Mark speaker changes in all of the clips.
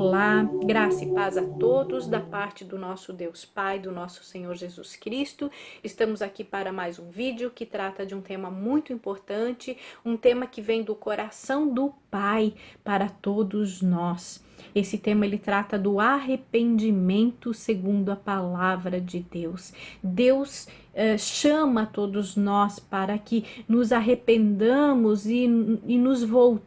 Speaker 1: Olá, graça e paz a todos da parte do nosso Deus Pai, do nosso Senhor Jesus Cristo. Estamos aqui para mais um vídeo que trata de um tema muito importante, um tema que vem do coração do Pai para todos nós. Esse tema ele trata do arrependimento segundo a palavra de Deus. Deus chama todos nós para que nos arrependamos e nos voltemos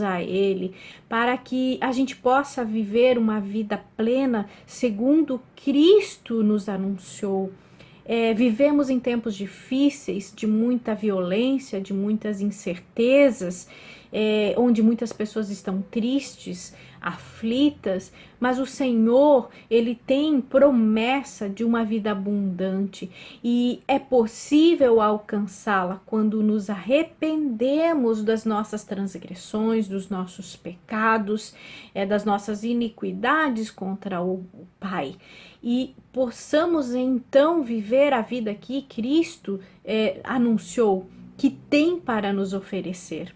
Speaker 1: a Ele, para que a gente possa viver uma vida plena segundo Cristo nos anunciou. Vivemos em tempos difíceis, de muita violência, de muitas incertezas, onde muitas pessoas estão tristes, aflitas, mas o Senhor, Ele tem promessa de uma vida abundante e é possível alcançá-la quando nos arrependemos das nossas transgressões, dos nossos pecados, das nossas iniquidades contra o Pai. E possamos então viver a vida que Cristo anunciou, que tem para nos oferecer.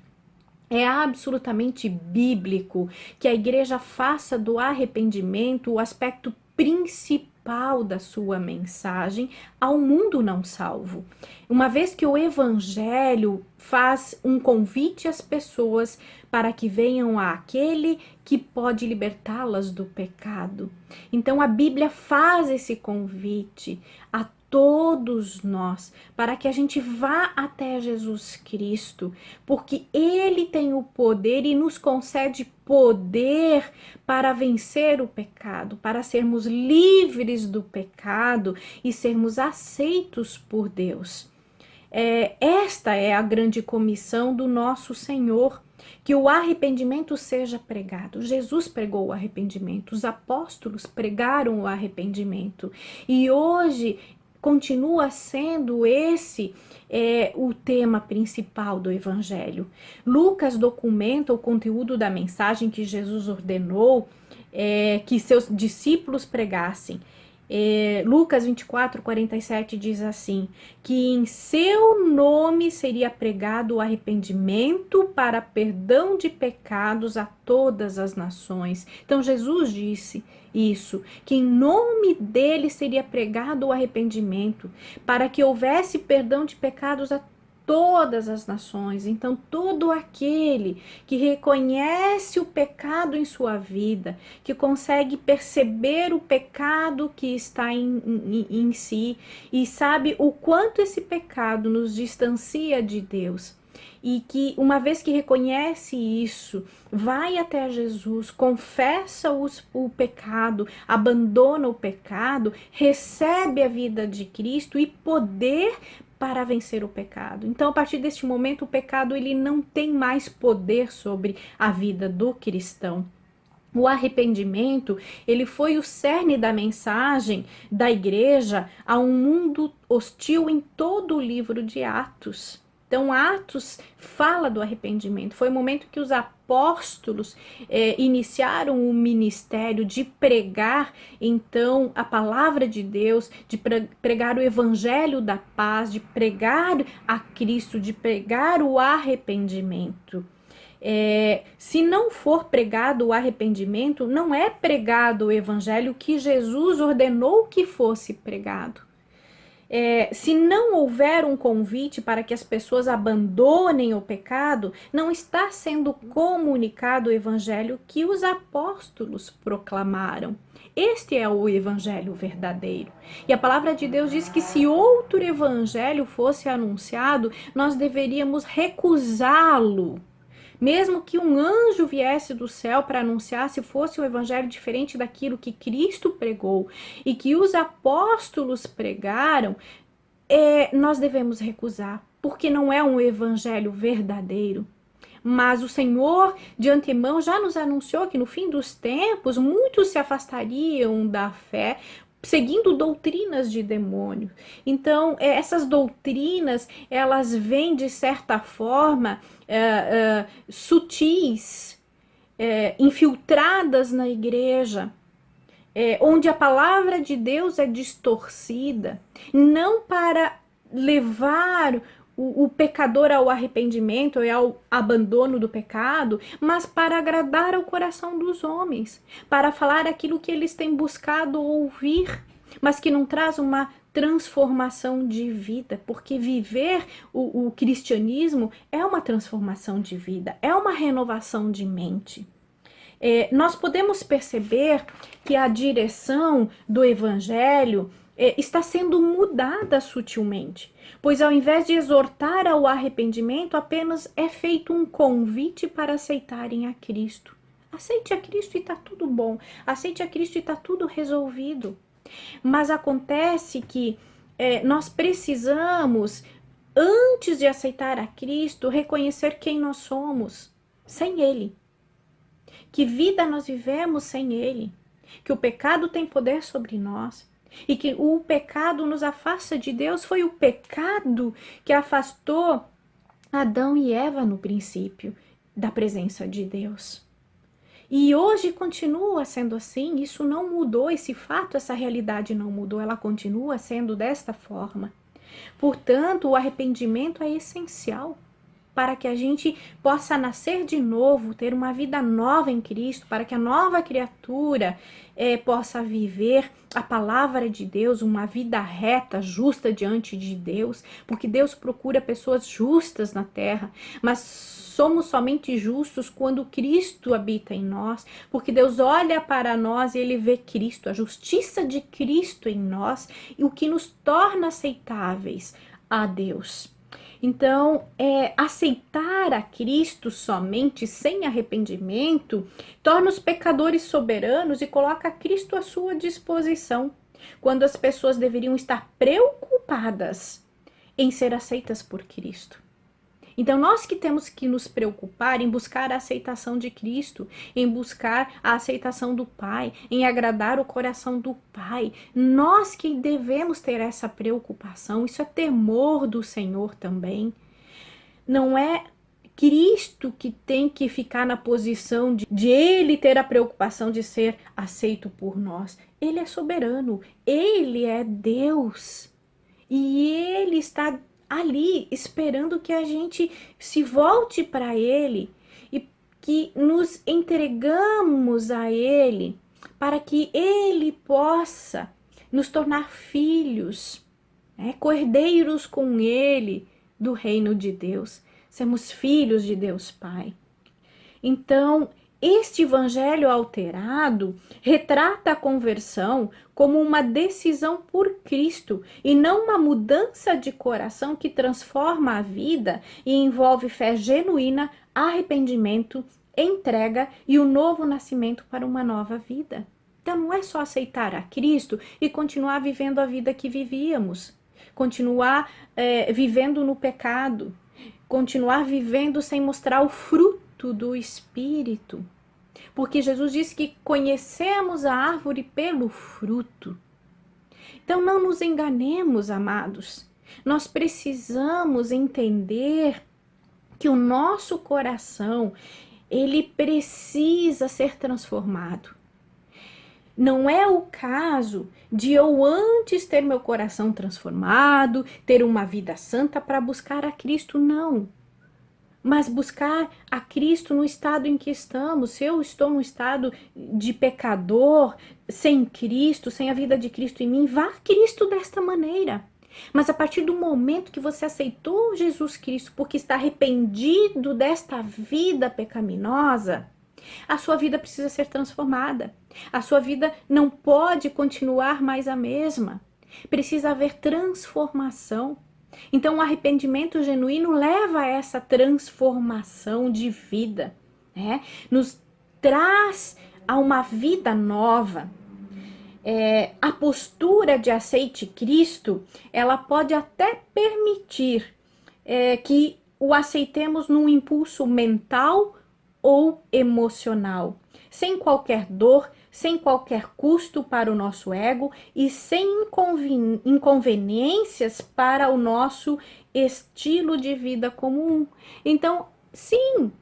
Speaker 1: É absolutamente bíblico que a igreja faça do arrependimento o aspecto principal da sua mensagem ao mundo não salvo. Uma vez que o evangelho faz um convite às pessoas para que venham àquele que pode libertá-las do pecado. Então a Bíblia faz esse convite a todos nós, para que a gente vá até Jesus Cristo, porque Ele tem o poder e nos concede poder para vencer o pecado, para sermos livres do pecado e sermos aceitos por Deus. Esta é a grande comissão do nosso Senhor, que o arrependimento seja pregado. Jesus pregou o arrependimento, os apóstolos pregaram o arrependimento, e hoje continua sendo esse o tema principal do Evangelho. Lucas documenta o conteúdo da mensagem que Jesus ordenou que seus discípulos pregassem. Lucas 24:47 diz assim, que em seu nome seria pregado o arrependimento para perdão de pecados a todas as nações. Então Jesus disse isso, que em nome dele seria pregado o arrependimento para que houvesse perdão de pecados a todas as nações. Então todo aquele que reconhece o pecado em sua vida, que consegue perceber o pecado que está em si e sabe o quanto esse pecado nos distancia de Deus, e que uma vez que reconhece isso, vai até Jesus, confessa o pecado, abandona o pecado, recebe a vida de Cristo e poder para vencer o pecado. Então, a partir deste momento, o pecado ele não tem mais poder sobre a vida do cristão. O arrependimento, ele foi o cerne da mensagem da igreja a um mundo hostil em todo o livro de Atos. Então, Atos fala do arrependimento. Foi o momento que os apóstolos iniciaram o ministério de pregar, então, a palavra de Deus, de pregar o evangelho da paz, de pregar a Cristo, de pregar o arrependimento. Se não for pregado o arrependimento, não é pregado o evangelho que Jesus ordenou que fosse pregado. Se não houver um convite para que as pessoas abandonem o pecado, não está sendo comunicado o evangelho que os apóstolos proclamaram. Este é o evangelho verdadeiro. E a palavra de Deus diz que se outro evangelho fosse anunciado, nós deveríamos recusá-lo. Mesmo que um anjo viesse do céu para anunciar, se fosse um evangelho diferente daquilo que Cristo pregou e que os apóstolos pregaram, nós devemos recusar, porque não é um evangelho verdadeiro. Mas o Senhor, de antemão, já nos anunciou que no fim dos tempos, muitos se afastariam da fé, seguindo doutrinas de demônio. Então, essas doutrinas, elas vêm de certa forma sutis, infiltradas na igreja, onde a palavra de Deus é distorcida, não para levar o pecador ao arrependimento e ao abandono do pecado, mas para agradar ao coração dos homens, para falar aquilo que eles têm buscado ouvir, mas que não traz uma transformação de vida, porque viver o cristianismo é uma transformação de vida, é uma renovação de mente. Nós podemos perceber que a direção do evangelho está sendo mudada sutilmente, pois ao invés de exortar ao arrependimento, apenas é feito um convite para aceitarem a Cristo. Aceite a Cristo e está tudo bom, aceite a Cristo e está tudo resolvido. Mas acontece que nós precisamos, antes de aceitar a Cristo, reconhecer quem nós somos sem Ele. Que vida nós vivemos sem Ele, que o pecado tem poder sobre nós e que o pecado nos afasta de Deus. Foi o pecado que afastou Adão e Eva no princípio da presença de Deus. E hoje continua sendo assim, isso não mudou, esse fato, essa realidade não mudou, ela continua sendo desta forma. Portanto, o arrependimento é essencial para que a gente possa nascer de novo, ter uma vida nova em Cristo, para que a nova criatura possa viver a palavra de Deus, uma vida reta, justa diante de Deus, porque Deus procura pessoas justas na terra, mas somos somente justos quando Cristo habita em nós, porque Deus olha para nós e Ele vê Cristo, a justiça de Cristo em nós, e o que nos torna aceitáveis a Deus. Então, aceitar a Cristo somente sem arrependimento torna os pecadores soberanos e coloca Cristo à sua disposição, quando as pessoas deveriam estar preocupadas em ser aceitas por Cristo. Então, nós que temos que nos preocupar em buscar a aceitação de Cristo, em buscar a aceitação do Pai, em agradar o coração do Pai. Nós que devemos ter essa preocupação, isso é temor do Senhor também. Não é Cristo que tem que ficar na posição de Ele ter a preocupação de ser aceito por nós. Ele é soberano, Ele é Deus. E Ele está ali esperando que a gente se volte para Ele e que nos entregamos a Ele para que Ele possa nos tornar filhos, cordeiros com Ele do reino de Deus. Sermos filhos de Deus Pai. Então, este evangelho alterado retrata a conversão como uma decisão por Cristo e não uma mudança de coração que transforma a vida e envolve fé genuína, arrependimento, entrega e o novo nascimento para uma nova vida. Então não é só aceitar a Cristo e continuar vivendo a vida que vivíamos, continuar vivendo no pecado, continuar vivendo sem mostrar o fruto do Espírito. Porque Jesus disse que conhecemos a árvore pelo fruto. Então não nos enganemos, amados. Nós precisamos entender que o nosso coração, ele precisa ser transformado. Não é o caso de eu antes ter meu coração transformado, ter uma vida santa para buscar a Cristo, não. Mas buscar a Cristo no estado em que estamos. Se eu estou num estado de pecador, sem Cristo, sem a vida de Cristo em mim, vá a Cristo desta maneira. Mas a partir do momento que você aceitou Jesus Cristo porque está arrependido desta vida pecaminosa, a sua vida precisa ser transformada. A sua vida não pode continuar mais a mesma. Precisa haver transformação. Então, o arrependimento genuíno leva a essa transformação de vida, nos traz a uma vida nova. A postura de aceite Cristo, ela pode até permitir que o aceitemos num impulso mental ou emocional, sem qualquer dor, sem qualquer custo para o nosso ego e sem inconveniências para o nosso estilo de vida comum. Então, sim,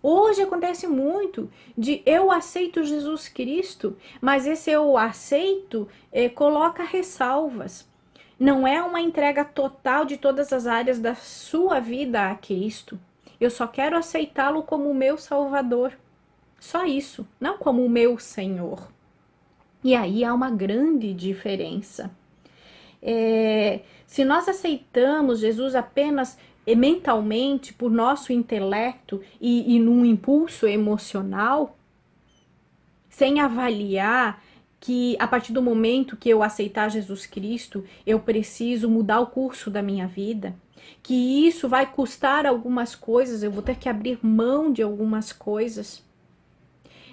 Speaker 1: hoje acontece muito de eu aceito Jesus Cristo, mas esse eu aceito coloca ressalvas. não é uma entrega total de todas as áreas da sua vida a Cristo. Eu só quero aceitá-lo como o meu Salvador. Só isso, não como o meu Senhor. E aí há uma grande diferença. Se nós aceitamos Jesus apenas mentalmente, por nosso intelecto e num impulso emocional, sem avaliar que a partir do momento que eu aceitar Jesus Cristo, eu preciso mudar o curso da minha vida, que isso vai custar algumas coisas, eu vou ter que abrir mão de algumas coisas,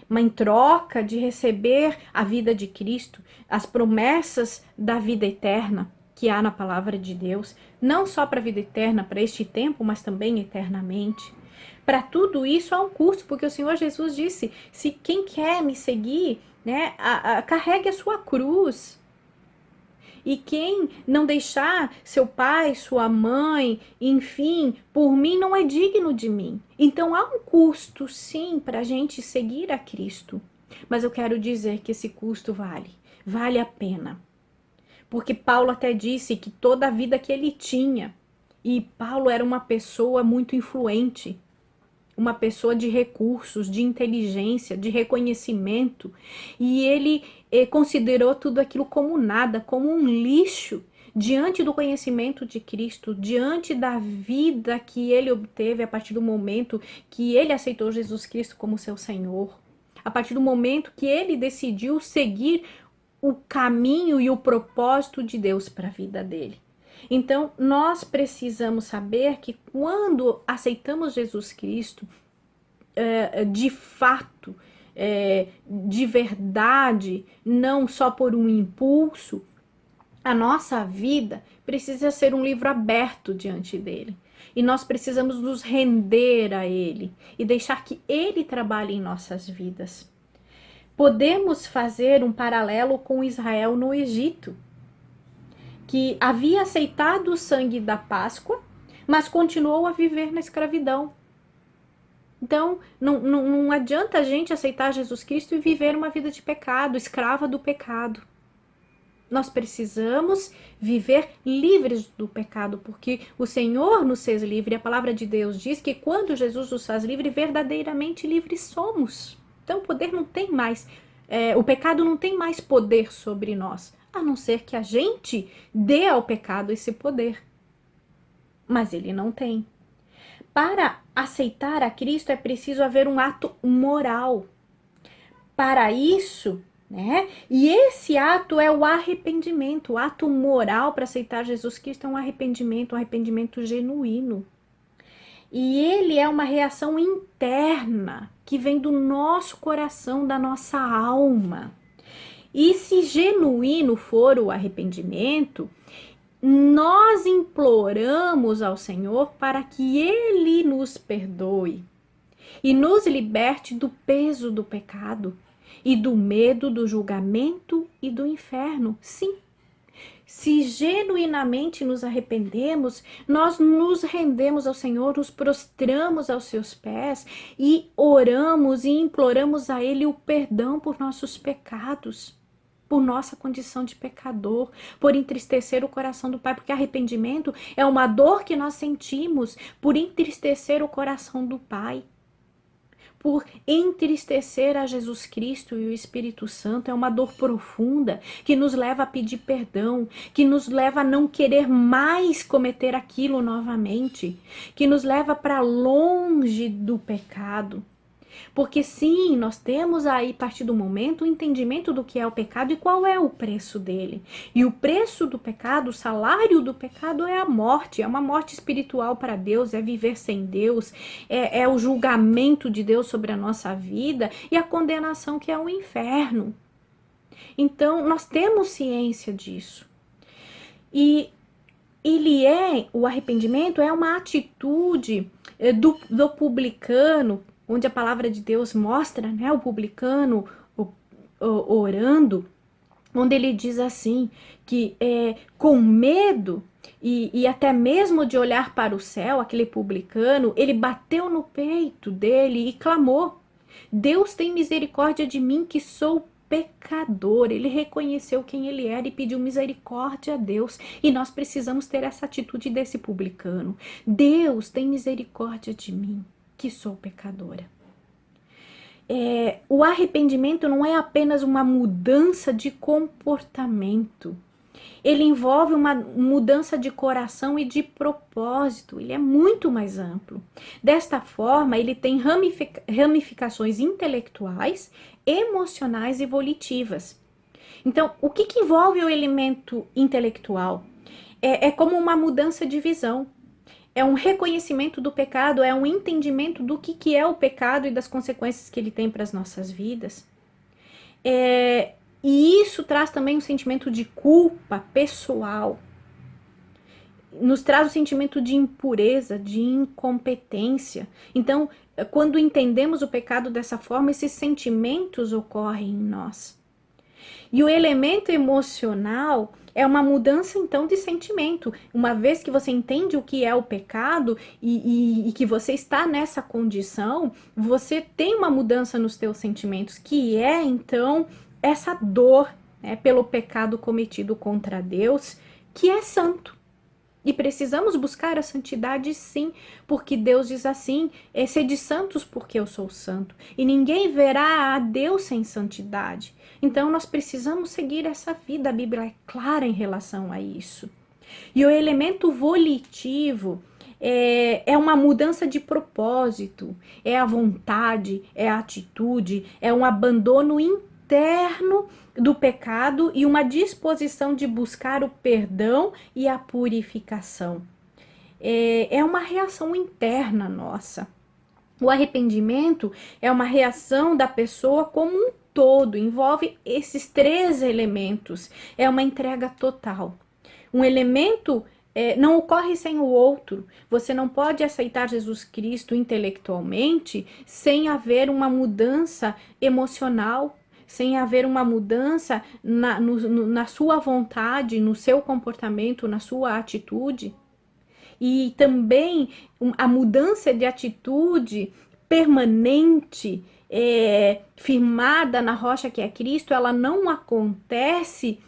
Speaker 1: mas em troca de receber a vida de Cristo, as promessas da vida eterna que há na palavra de Deus, não só para a vida eterna, para este tempo, mas também eternamente. Para tudo isso há um custo, porque o Senhor Jesus disse, se quem quer me seguir, né, carregue a sua cruz. E quem não deixar seu pai, sua mãe, enfim, por mim, não é digno de mim. Então há um custo, sim, para a gente seguir a Cristo. Mas eu quero dizer que esse custo vale a pena. Porque Paulo até disse que toda a vida que ele tinha, e Paulo era uma pessoa muito influente, uma pessoa de recursos, de inteligência, de reconhecimento, e ele considerou tudo aquilo como nada, como um lixo, diante do conhecimento de Cristo, diante da vida que ele obteve a partir do momento que ele aceitou Jesus Cristo como seu Senhor, a partir do momento que ele decidiu seguir o caminho e o propósito de Deus para a vida dele. Então, nós precisamos saber que quando aceitamos Jesus Cristo, de fato, de verdade, não só por um impulso, a nossa vida precisa ser um livro aberto diante dele. E nós precisamos nos render a ele e deixar que ele trabalhe em nossas vidas. Podemos fazer um paralelo com Israel no Egito, que havia aceitado o sangue da Páscoa, mas continuou a viver na escravidão. Então, não adianta a gente aceitar Jesus Cristo e viver uma vida de pecado, escrava do pecado. Nós precisamos viver livres do pecado, porque o Senhor nos fez livre. A palavra de Deus diz que quando Jesus nos faz livre, verdadeiramente livres somos. Então, o poder não tem mais, o pecado não tem mais poder sobre nós, a não ser que a gente dê ao pecado esse poder. Mas ele não tem. Para aceitar a Cristo é preciso haver um ato moral. Para isso, né? E esse ato é o arrependimento. O ato moral para aceitar Jesus Cristo é um arrependimento genuíno. E ele é uma reação interna que vem do nosso coração, da nossa alma. E se genuíno for o arrependimento, nós imploramos ao Senhor para que Ele nos perdoe e nos liberte do peso do pecado e do medo do julgamento e do inferno. Sim, se genuinamente nos arrependemos, nós nos rendemos ao Senhor, nos prostramos aos seus pés e oramos e imploramos a Ele o perdão por nossos pecados, por nossa condição de pecador, por entristecer o coração do Pai, porque arrependimento é uma dor que nós sentimos por entristecer o coração do Pai. Por entristecer a Jesus Cristo e o Espírito Santo, é uma dor profunda que nos leva a pedir perdão, que nos leva a não querer mais cometer aquilo novamente, que nos leva para longe do pecado. Porque sim, nós temos aí, a partir do momento, o entendimento do que é o pecado e qual é o preço dele. E o preço do pecado, o salário do pecado é a morte, é uma morte espiritual para Deus, é viver sem Deus, é o julgamento de Deus sobre a nossa vida e a condenação que é o inferno. Então, nós temos ciência disso. E o arrependimento é uma atitude do publicano, onde a palavra de Deus mostra, né, o publicano orando, onde ele diz assim, que com medo e até mesmo de olhar para o céu, aquele publicano, ele bateu no peito dele e clamou: Deus tem misericórdia de mim que sou pecador. Ele reconheceu quem ele era e pediu misericórdia a Deus. E nós precisamos ter essa atitude desse publicano. Deus, tem misericórdia de mim, que sou pecadora. O arrependimento não é apenas uma mudança de comportamento. Ele envolve uma mudança de coração e de propósito. Ele é muito mais amplo. Desta forma, ele tem ramificações intelectuais, emocionais e volitivas. Então, o que envolve o elemento intelectual? É como uma mudança de visão. É um reconhecimento do pecado, é um entendimento do que é o pecado e das consequências que ele tem para as nossas vidas. E isso traz também um sentimento de culpa pessoal. Nos traz o sentimento de impureza, de incompetência. Então, quando entendemos o pecado dessa forma, esses sentimentos ocorrem em nós. E o elemento emocional é uma mudança, então, de sentimento. Uma vez que você entende o que é o pecado e que você está nessa condição, você tem uma mudança nos teus sentimentos, que é, então, essa dor, né, pelo pecado cometido contra Deus, que é santo. E precisamos buscar a santidade, sim, porque Deus diz assim, sede santos porque eu sou santo. E ninguém verá a Deus sem santidade. Então nós precisamos seguir essa vida, a Bíblia é clara em relação a isso. E o elemento volitivo é uma mudança de propósito, é a vontade, é a atitude, é um abandono interno do pecado e uma disposição de buscar o perdão e a purificação. É uma reação interna nossa. O arrependimento é uma reação da pessoa como um todo, envolve esses 3 elementos. É uma entrega total. Um elemento não ocorre sem o outro. Você não pode aceitar Jesus Cristo intelectualmente sem haver uma mudança emocional, sem haver uma mudança na sua vontade, no seu comportamento, na sua atitude. E também a mudança de atitude permanente, firmada na rocha que é Cristo, ela não acontece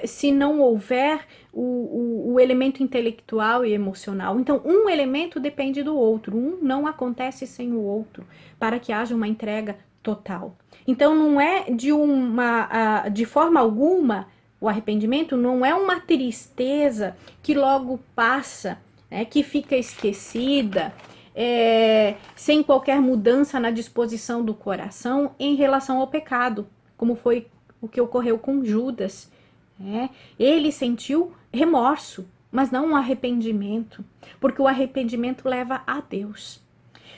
Speaker 1: se não houver o elemento intelectual e emocional. Então, um elemento depende do outro, um não acontece sem o outro, para que haja uma entrega total. Então, não é de forma alguma, o arrependimento não é uma tristeza que logo passa, né, que fica esquecida, sem qualquer mudança na disposição do coração em relação ao pecado, como foi o que ocorreu com Judas. Ele sentiu remorso, mas não um arrependimento, porque o arrependimento leva a Deus.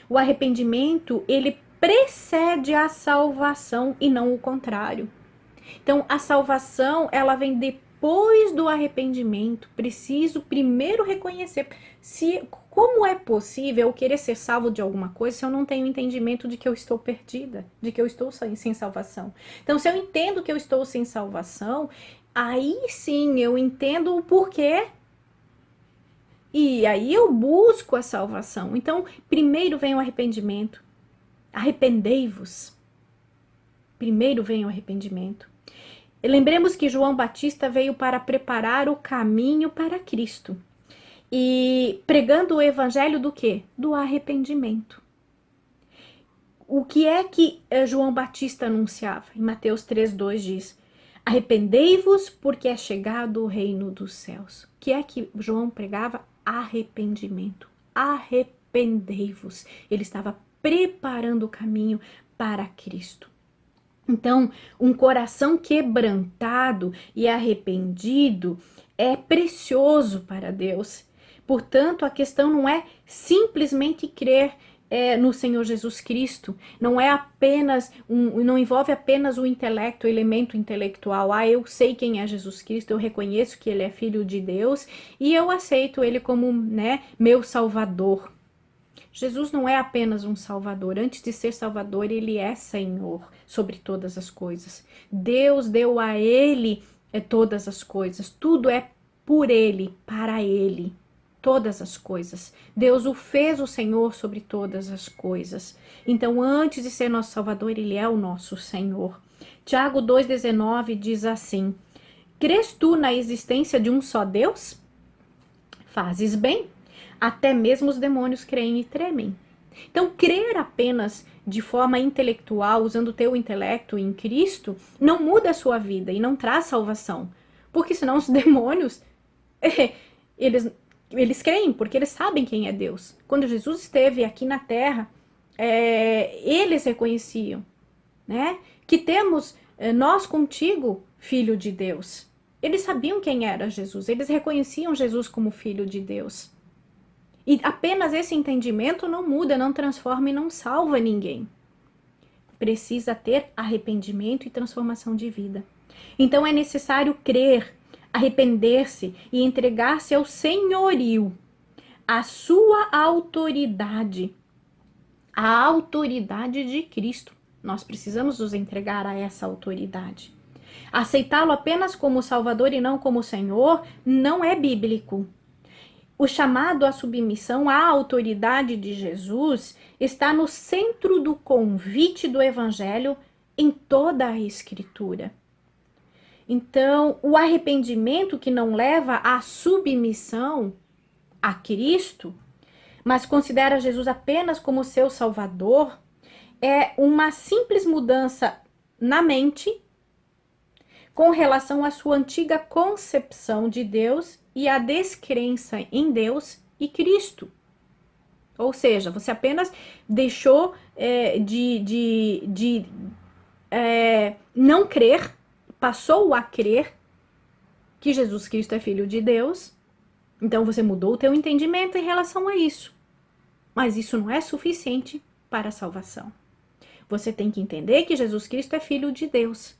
Speaker 1: O arrependimento, ele precede a salvação e não o contrário. Então, a salvação, ela vem depois do arrependimento. Preciso primeiro reconhecer como é possível eu querer ser salvo de alguma coisa se eu não tenho entendimento de que eu estou perdida, de que eu estou sem salvação. Então, se eu entendo que eu estou sem salvação, aí sim eu entendo o porquê. E aí eu busco a salvação. Então, primeiro vem o arrependimento. Arrependei-vos. Primeiro vem o arrependimento. Lembremos que João Batista veio para preparar o caminho para Cristo. E pregando o evangelho do quê? Do arrependimento. O que é que João Batista anunciava? Em Mateus 3:2 diz: arrependei-vos porque é chegado o reino dos céus. O que é que João pregava? Arrependimento. Arrependei-vos. Ele estava preparando o caminho para Cristo. Então, um coração quebrantado e arrependido é precioso para Deus. Portanto, a questão não é simplesmente crer no Senhor Jesus Cristo. Não é apenas não envolve apenas o intelecto, o elemento intelectual. Eu sei quem é Jesus Cristo, eu reconheço que ele é filho de Deus e eu aceito ele como, meu Salvador. Jesus não é apenas um Salvador. Antes de ser Salvador, ele é Senhor sobre todas as coisas. Deus deu a ele todas as coisas. Tudo é por ele, para ele. Todas as coisas. Deus o fez o Senhor sobre todas as coisas. Então, antes de ser nosso Salvador, ele é o nosso Senhor. Tiago 2,19 diz assim: crês tu na existência de um só Deus? Fazes bem. Até mesmo os demônios creem e tremem. Então, crer apenas de forma intelectual, usando o teu intelecto em Cristo, não muda a sua vida e não traz salvação. Porque senão os demônios, eles creem, porque eles sabem quem é Deus. Quando Jesus esteve aqui na terra, eles reconheciam, né, que temos nós contigo, filho de Deus. Eles sabiam quem era Jesus, eles reconheciam Jesus como filho de Deus. E apenas esse entendimento não muda, não transforma e não salva ninguém. Precisa ter arrependimento e transformação de vida. Então é necessário crer, arrepender-se e entregar-se ao senhorio, à sua autoridade, a autoridade de Cristo. Nós precisamos nos entregar a essa autoridade. Aceitá-lo apenas como Salvador e não como Senhor não é bíblico. O chamado à submissão à autoridade de Jesus está no centro do convite do Evangelho em toda a Escritura. Então, o arrependimento que não leva à submissão a Cristo, mas considera Jesus apenas como seu Salvador, é uma simples mudança na mente com relação à sua antiga concepção de Deus e a descrença em Deus e Cristo. Ou seja, você apenas deixou de não crer, passou a crer que Jesus Cristo é Filho de Deus. Então você mudou o teu entendimento em relação a isso. Mas isso não é suficiente para a salvação. Você tem que entender que Jesus Cristo é Filho de Deus.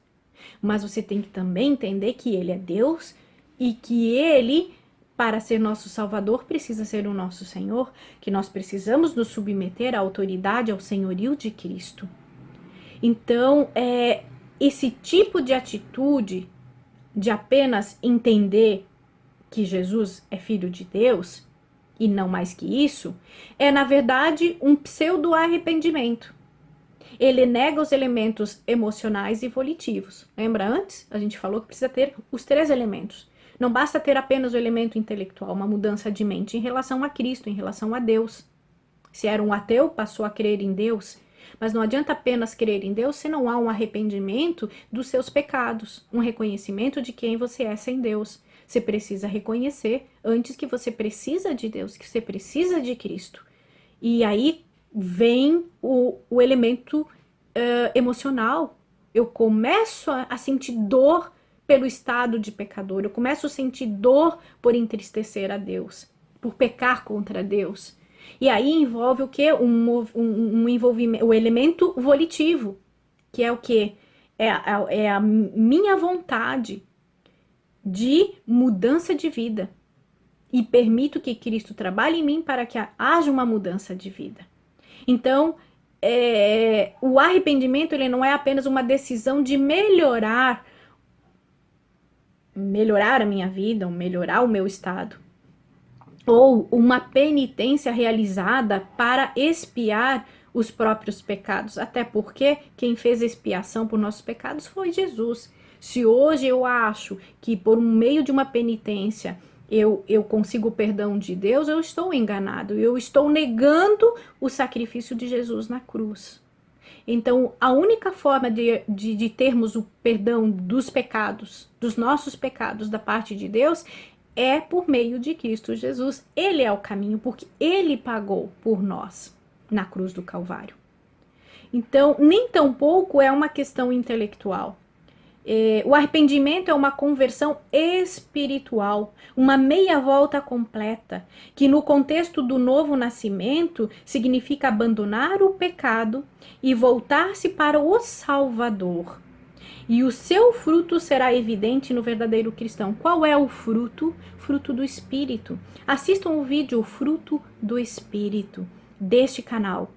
Speaker 1: Mas você tem que também entender que Ele é Deus e que Ele, para ser nosso Salvador, precisa ser o nosso Senhor, que nós precisamos nos submeter à autoridade, ao senhorio de Cristo. Então, esse tipo de atitude de apenas entender que Jesus é Filho de Deus, e não mais que isso, é, na verdade, um pseudo-arrependimento. Ele nega os elementos emocionais e volitivos. Lembra antes? A gente falou que precisa ter os 3 elementos. Não basta ter apenas o elemento intelectual, uma mudança de mente em relação a Cristo, em relação a Deus. Se era um ateu, passou a crer em Deus. Mas não adianta apenas crer em Deus se não há um arrependimento dos seus pecados, um reconhecimento de quem você é sem Deus. Você precisa reconhecer antes que você precisa de Deus, que você precisa de Cristo. E aí vem o elemento emocional. Eu começo a sentir dor pelo estado de pecador. Eu começo a sentir dor por entristecer a Deus, por pecar contra Deus. E aí envolve o quê? Um envolvimento, o elemento volitivo, que é o quê? É a minha vontade de mudança de vida. E permito que Cristo trabalhe em mim para que haja uma mudança de vida. Então, o arrependimento ele não é apenas uma decisão de melhorar a minha vida, ou melhorar o meu estado, ou uma penitência realizada para expiar os próprios pecados, até porque quem fez expiação por nossos pecados foi Jesus. Se hoje eu acho que por meio de uma penitência eu consigo o perdão de Deus, eu estou enganado, eu estou negando o sacrifício de Jesus na cruz. Então, a única forma de termos o perdão dos pecados, dos nossos pecados da parte de Deus, é por meio de Cristo Jesus. Ele é o caminho, porque Ele pagou por nós na cruz do Calvário. Então, nem tampouco é uma questão intelectual. O arrependimento é uma conversão espiritual, uma meia volta completa, que no contexto do novo nascimento significa abandonar o pecado e voltar-se para o Salvador. E o seu fruto será evidente no verdadeiro cristão. Qual é o fruto? Fruto do Espírito. Assistam o vídeo O Fruto do Espírito deste canal.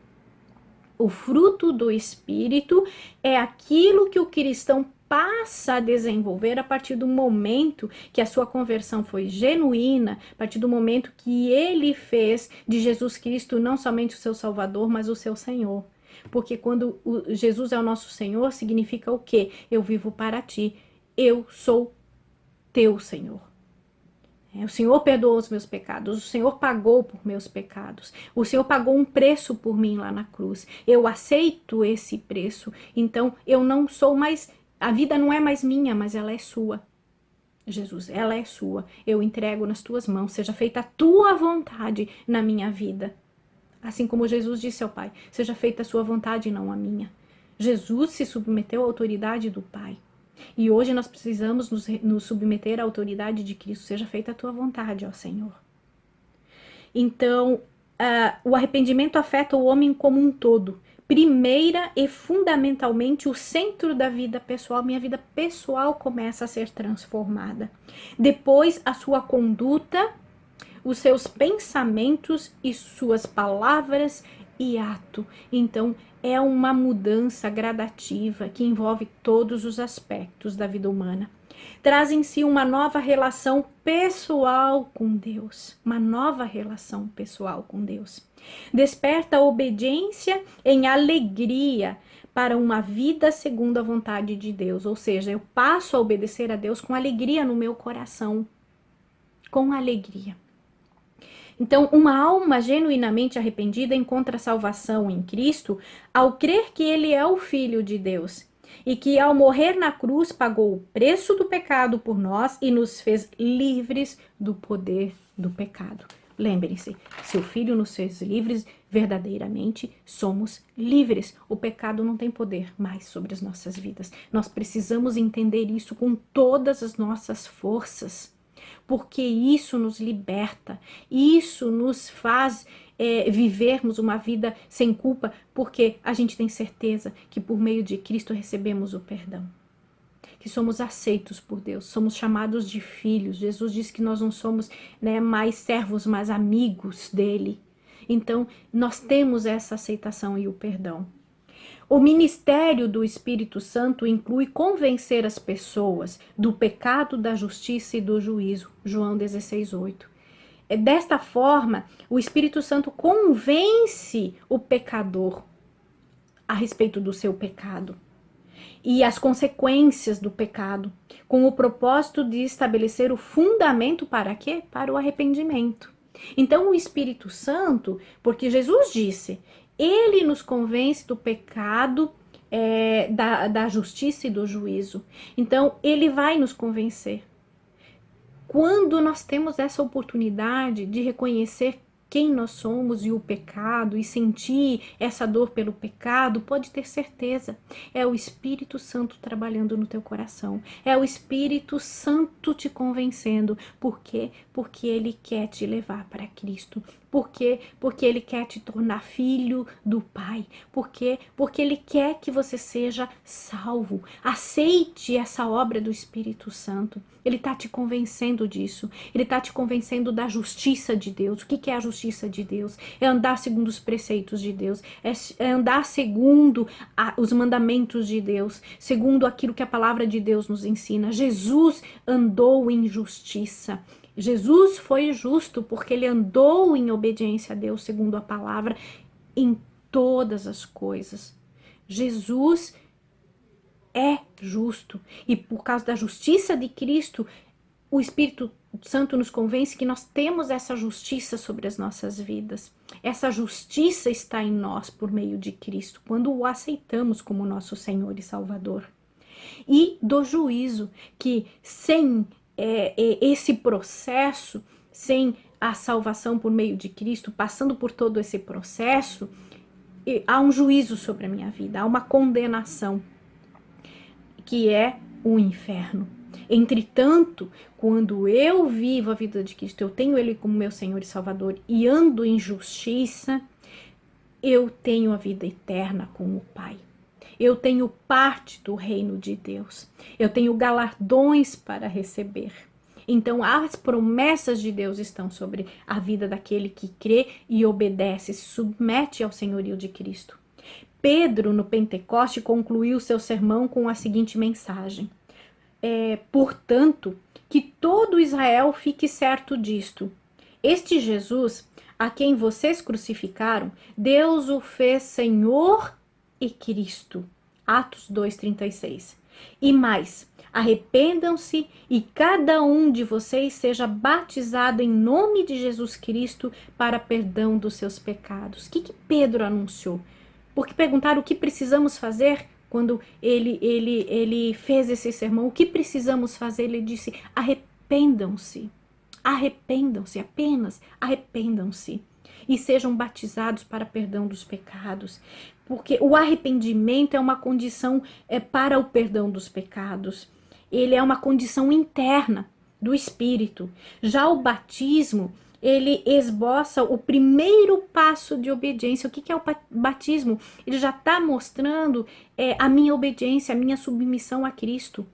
Speaker 1: O fruto do Espírito é aquilo que o cristão passa a desenvolver a partir do momento que a sua conversão foi genuína, a partir do momento que ele fez de Jesus Cristo não somente o seu Salvador, mas o seu Senhor. Porque quando Jesus é o nosso Senhor, significa o quê? Eu vivo para ti, eu sou teu Senhor. O Senhor perdoou os meus pecados, o Senhor pagou por meus pecados, o Senhor pagou um preço por mim lá na cruz. Eu aceito esse preço, então eu não sou mais, a vida não é mais minha, mas ela é sua. Jesus, ela é sua, eu entrego nas tuas mãos, seja feita a tua vontade na minha vida. Assim como Jesus disse ao Pai, seja feita a sua vontade e não a minha. Jesus se submeteu à autoridade do Pai. E hoje nós precisamos nos submeter à autoridade de Cristo. Seja feita a tua vontade, ó Senhor. Então, o arrependimento afeta o homem como um todo. Primeira e fundamentalmente o centro da vida pessoal. Minha vida pessoal começa a ser transformada. Depois, a sua conduta, os seus pensamentos e suas palavras e ato. Então, é uma mudança gradativa que envolve todos os aspectos da vida humana. Traz em si uma nova relação pessoal com Deus. Uma nova relação pessoal com Deus. Desperta a obediência em alegria para uma vida segundo a vontade de Deus. Ou seja, eu passo a obedecer a Deus com alegria no meu coração. Com alegria. Então, uma alma genuinamente arrependida encontra salvação em Cristo ao crer que Ele é o Filho de Deus e que ao morrer na cruz pagou o preço do pecado por nós e nos fez livres do poder do pecado. Lembrem-se, se o Filho nos fez livres, verdadeiramente somos livres. O pecado não tem poder mais sobre as nossas vidas. Nós precisamos entender isso com todas as nossas forças. Porque isso nos liberta, isso nos faz vivermos uma vida sem culpa, porque a gente tem certeza que por meio de Cristo recebemos o perdão, que somos aceitos por Deus, somos chamados de filhos. Jesus disse que nós não somos mais servos, mas amigos dele. Então, nós temos essa aceitação e o perdão. O ministério do Espírito Santo inclui convencer as pessoas do pecado, da justiça e do juízo. João 16:8. Desta forma, o Espírito Santo convence o pecador a respeito do seu pecado e as consequências do pecado, com o propósito de estabelecer o fundamento para quê? Para o arrependimento. Então, o Espírito Santo, porque Jesus disse, ele nos convence do pecado, da justiça e do juízo. Então, ele vai nos convencer. Quando nós temos essa oportunidade de reconhecer quem nós somos e o pecado e sentir essa dor pelo pecado, pode ter certeza, é o Espírito Santo trabalhando no teu coração, é o Espírito Santo te convencendo. Por quê? Porque ele quer te levar para Cristo. Por quê? Porque ele quer te tornar filho do Pai. Por quê? Porque ele quer que você seja salvo. Aceite essa obra do Espírito Santo. Ele está te convencendo disso. Ele está te convencendo da justiça de Deus. O que é a justiça de Deus? É andar segundo os preceitos de Deus. É andar segundo os mandamentos de Deus. Segundo aquilo que a palavra de Deus nos ensina. Jesus andou em justiça. Jesus foi justo porque ele andou em obediência a Deus, segundo a palavra, em todas as coisas. Jesus é justo e por causa da justiça de Cristo, o Espírito Santo nos convence que nós temos essa justiça sobre as nossas vidas. Essa justiça está em nós por meio de Cristo, quando o aceitamos como nosso Senhor e Salvador. E do juízo, que sem esse processo, sem a salvação por meio de Cristo, passando por todo esse processo, há um juízo sobre a minha vida, há uma condenação, que é o inferno. Entretanto, quando eu vivo a vida de Cristo, eu tenho Ele como meu Senhor e Salvador e ando em justiça, eu tenho a vida eterna com o Pai. Eu tenho parte do reino de Deus. Eu tenho galardões para receber. Então, as promessas de Deus estão sobre a vida daquele que crê e obedece, se submete ao senhorio de Cristo. Pedro, no Pentecoste, concluiu seu sermão com a seguinte mensagem. Portanto, que todo Israel fique certo disto. Este Jesus, a quem vocês crucificaram, Deus o fez Senhor e Cristo. Atos 2:36. E mais, arrependam-se e cada um de vocês seja batizado em nome de Jesus Cristo para perdão dos seus pecados. O que Pedro anunciou? Porque perguntaram o que precisamos fazer quando ele fez esse sermão. O que precisamos fazer? Ele disse, arrependam-se. Arrependam-se, apenas arrependam-se. E sejam batizados para perdão dos pecados. Porque o arrependimento é uma condição para o perdão dos pecados. Ele é uma condição interna do Espírito. Já o batismo, ele esboça o primeiro passo de obediência. O que é o batismo? Ele já está mostrando a minha obediência, a minha submissão a Cristo.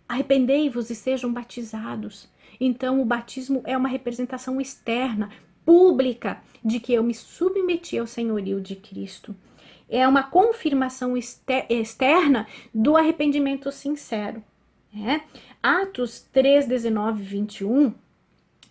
Speaker 1: Arrependei-vos e sejam batizados. Então, o batismo é uma representação externa, pública, de que eu me submeti ao senhorio de Cristo. É uma confirmação externa do arrependimento sincero. Atos 3, 19 e 21,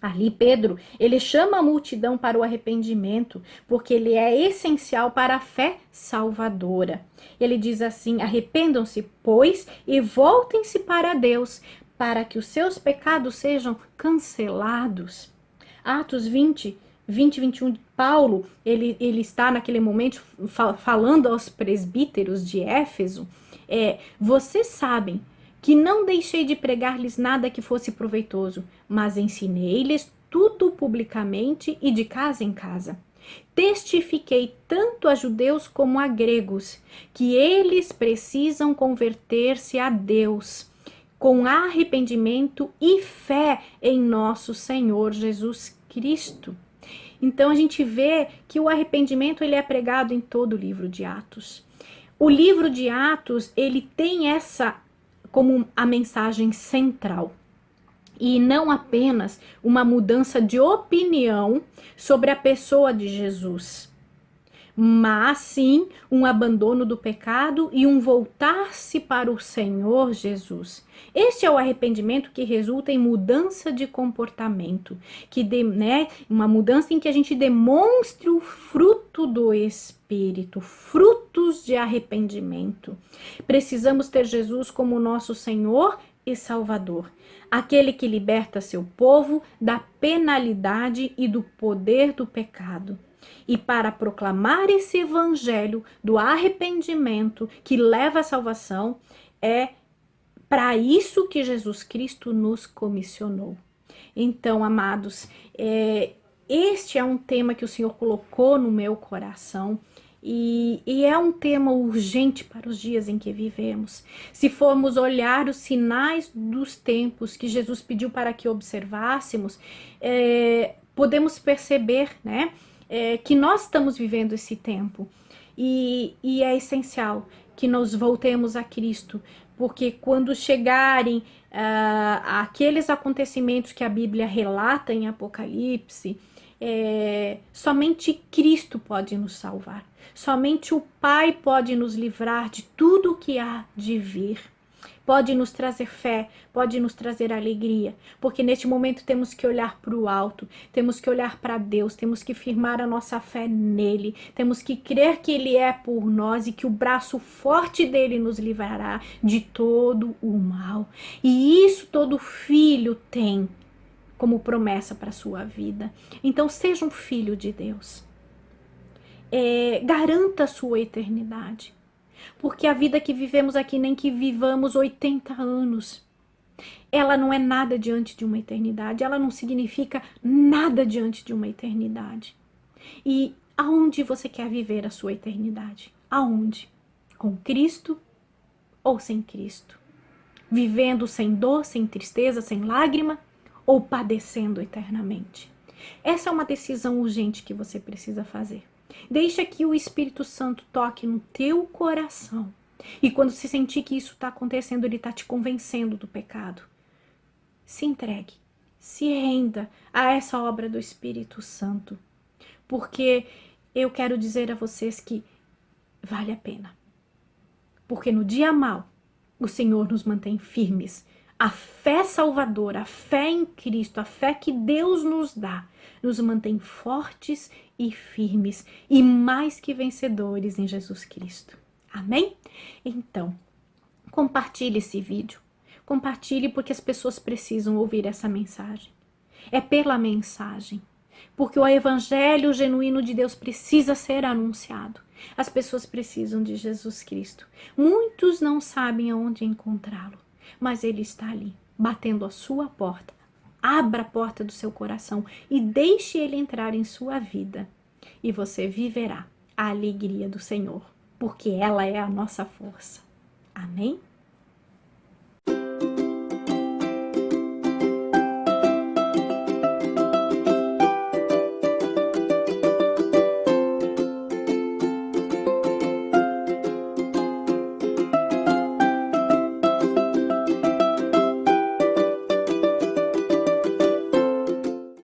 Speaker 1: ali Pedro, ele chama a multidão para o arrependimento, porque ele é essencial para a fé salvadora. Ele diz assim, arrependam-se, pois, e voltem-se para Deus, para que os seus pecados sejam cancelados. Atos 20, 21, Paulo, ele está naquele momento falando aos presbíteros de Éfeso, vocês sabem que não deixei de pregar-lhes nada que fosse proveitoso, mas ensinei-lhes tudo publicamente e de casa em casa. Testifiquei tanto a judeus como a gregos, que eles precisam converter-se a Deus, com arrependimento e fé em nosso Senhor Jesus Cristo. Então a gente vê que o arrependimento ele é pregado em todo o livro de Atos. O livro de Atos, ele tem essa como a mensagem central. E não apenas uma mudança de opinião sobre a pessoa de Jesus, mas sim um abandono do pecado e um voltar-se para o Senhor Jesus. Este é o arrependimento que resulta em mudança de comportamento, uma mudança em que a gente demonstre o fruto do Espírito, frutos de arrependimento. Precisamos ter Jesus como nosso Senhor e Salvador, aquele que liberta seu povo da penalidade e do poder do pecado. E para proclamar esse evangelho do arrependimento que leva à salvação, é para isso que Jesus Cristo nos comissionou. Então, amados, este é um tema que o Senhor colocou no meu coração. E é um tema urgente para os dias em que vivemos. Se formos olhar os sinais dos tempos que Jesus pediu para que observássemos, podemos perceber, que nós estamos vivendo esse tempo. E é essencial que nós voltemos a Cristo, porque quando chegarem aqueles acontecimentos que a Bíblia relata em Apocalipse, somente Cristo pode nos salvar. Somente o Pai pode nos livrar de tudo o que há de vir. Pode nos trazer fé, pode nos trazer alegria, porque neste momento temos que olhar para o alto, temos que olhar para Deus, temos que firmar a nossa fé nele, temos que crer que ele é por nós e que o braço forte dele nos livrará de todo o mal. E isso todo filho tem como promessa para a sua vida. Então seja um filho de Deus. Garanta a sua eternidade. Porque a vida que vivemos aqui, nem que vivamos 80 anos, ela não é nada diante de uma eternidade, ela não significa nada diante de uma eternidade. E aonde você quer viver a sua eternidade? Aonde? Com Cristo ou sem Cristo? Vivendo sem dor, sem tristeza, sem lágrima ou padecendo eternamente? Essa é uma decisão urgente que você precisa fazer. Deixa que o Espírito Santo toque no teu coração. E quando você sentir que isso está acontecendo, ele está te convencendo do pecado. Se entregue, se renda a essa obra do Espírito Santo. Porque eu quero dizer a vocês que vale a pena. Porque no dia mau, o Senhor nos mantém firmes A fé salvadora, a fé em Cristo, a fé que Deus nos dá, nos mantém fortes e firmes e mais que vencedores em Jesus Cristo. Amém? Então, compartilhe esse vídeo. Compartilhe porque as pessoas precisam ouvir essa mensagem. É pela mensagem. Porque o evangelho genuíno de Deus precisa ser anunciado. As pessoas precisam de Jesus Cristo. Muitos não sabem aonde encontrá-lo, mas ele está ali, batendo a sua porta. Abra a porta do seu coração e deixe ele entrar em sua vida. E você viverá a alegria do Senhor, porque ela é a nossa força. Amém?